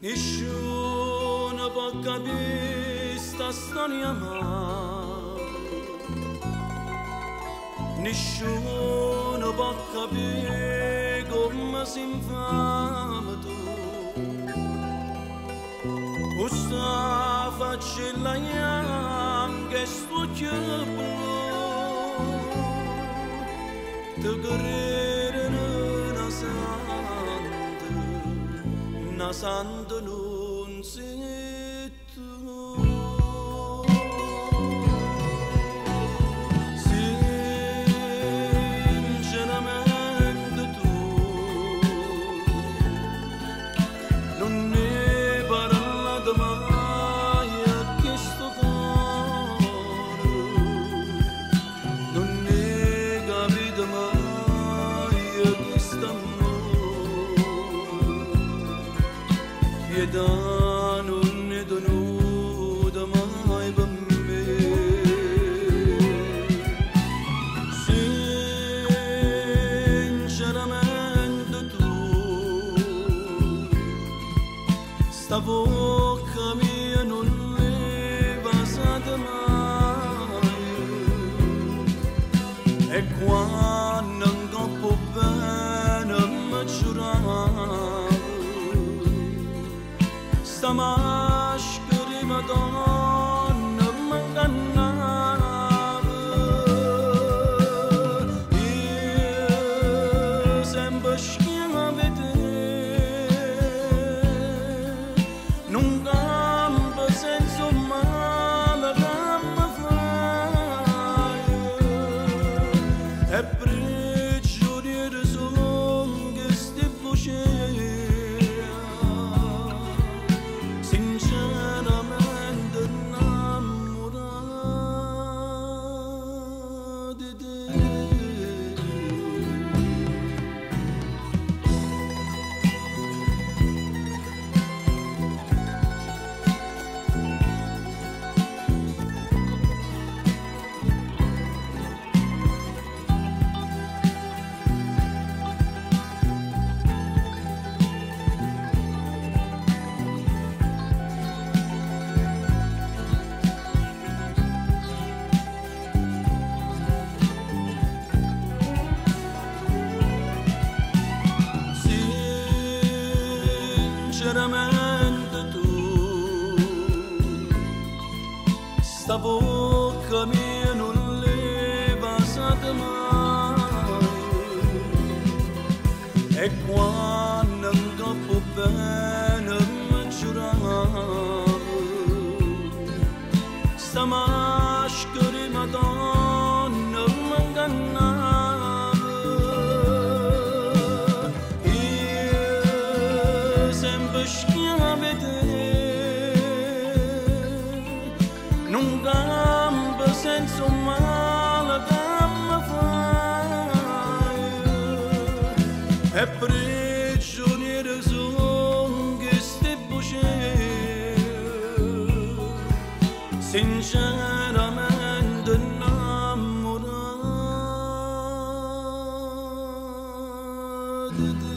Nessuno può capire sta storia mai, nessuno può capire come si infama tu. Questa faccella bianca e sto occhio blu, ti credere una santa non sei tu. Sinceramente tu non ne parlato mai a questo cuore, non ne capito mai a questo amore. Pietà non ne tenuta mai per me. Sinceramente tu, sta bocca mia non l'hai basata mai, e quando un troppo bene mi giurava sta maschera di Madonna m'ingannava. Io sempre schiava te, non campo senza male che mi fai, e prigioniero sono che sti voce. Sinceramente innamorato di te. Sinceramente tu, sta bocca mia non l'hai basata mai, e quando un troppo bene mi giurava sta maschera di Madonna m'ingannava. Schiava te, non campo senza male che mi fai, e prigioniero sono che sti voce. Sinceramente innamorato di te.